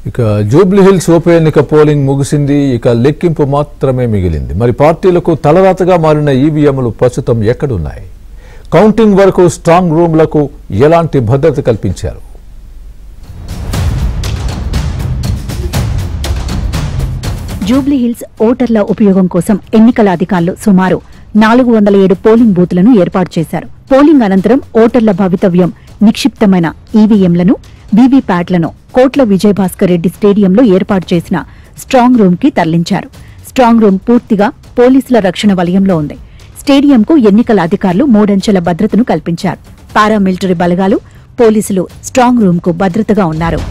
ఇక Jubilee hills ఉప ఎన్నిక పోలింగ్ ముగిసింది. ఇక లెక్కింపు మాత్రమే మిగిలింది. మరి పార్టీలకు తలరాతగా మారిన ఈవీఎంలు ప్రస్తుతం ఎక్కడున్నాయి? కౌంటింగ్ వరకు స్ట్రాంగ్ రూమ్లకు ఎలాంటి భద్రత కల్పించారు? జూబ్లీ హిల్స్ ఓటర్ల ఉపయోగం కోసం ఎన్నికల అధికారులు సుమారు 407 పోలింగ్ బూత్లను ఏర్పాటు చేశారు. పోలింగ్ అనంతరం ఓటర్ల భవితవ్యం నిక్షిప్తమైన ఈవీఎంలను, వీవీప్యాట్లను కోట్ల విజయభాస్కర్ రెడ్డి స్టేడియంలో ఏర్పాటు చేసిన స్ట్రాంగ్ రూమ్ కి తరలించారు. స్ట్రాంగ్ రూమ్ పూర్తిగా పోలీసుల రక్షణ వలయంలో ఉంది. స్టేడియంకు ఎన్నికల అధికారులు 3 అంచెల భద్రతను కల్పించారు. పారామిలిటరీ బలగాలు, పోలీసులు స్ట్రాంగ్ రూమ్ కు భద్రతగా ఉన్నారు.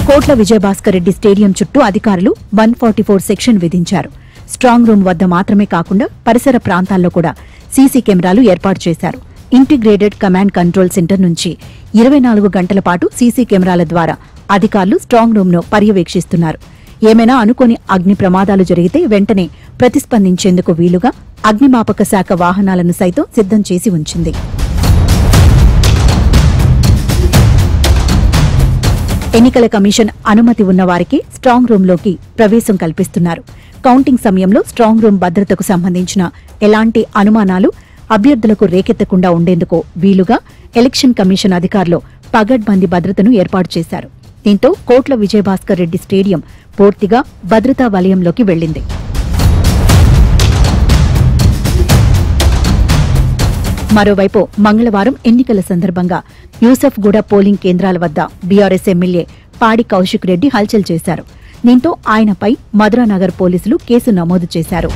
కోట్ల విజయభాస్కర్ రెడ్డి స్టేడియం చుట్టూ అధికారులు 144 సెక్షన్ విధించారు. స్ట్రాంగ్ రూమ్ వద్ద మాత్రమే కాకుండా పరిసర ప్రాంతాల్లో కూడా సీసీ కెమెరాలు ఏర్పాటు చేశారు. ఇంటిగ్రేటెడ్ కమాండ్ కంట్రోల్ సెంటర్ నుంచి 24 గంటల పాటు సీసీ కెమెరాల ద్వారా అధికారులు స్ట్రాంగ్ రూమ్ ను పర్యవేక్షిస్తున్నారు. ఏమైనా అనుకోని అగ్ని ప్రమాదాలు జరిగితే వెంటనే ప్రతిస్పందించేందుకు వీలుగా అగ్నిమాపక శాఖ వాహనాలను సైతం సిద్ధం చేసి ఉంచింది. ఎన్నికల కమిషన్ అనుమతి ఉన్న వారికి స్ట్రాంగ్ రూంలోకి ప్రవేశం కల్పిస్తున్నారు. కౌంటింగ్ సమయంలో స్ట్రాంగ్ రూమ్ భద్రతకు సంబంధించిన ఎలాంటి అనుమానాలు అభ్యర్థులకు రేకెత్తకుండా ఉండేందుకు వీలుగా ఎలక్షన్ కమిషన్ అధికారులు పగడ్బందీ భద్రతను ఏర్పాటు చేశారు. దీంతో కోట్ల విజయభాస్కర్ రెడ్డి స్టేడియం పూర్తిగా భద్రతా వలయంలోకి వెళ్లింది. మరోవైపు మంగళవారం ఎన్నికల సందర్భంగా యూసఫ్గూడ పోలింగ్ కేంద్రాల వద్ద బీఆర్ఎస్ ఎమ్మెల్యే పాడి కౌశిక్ రెడ్డి హల్చల్ చేశారు. దీంతో ఆయనపై మధురానగర్ పోలీసులు కేసు నమోదు చేశారు.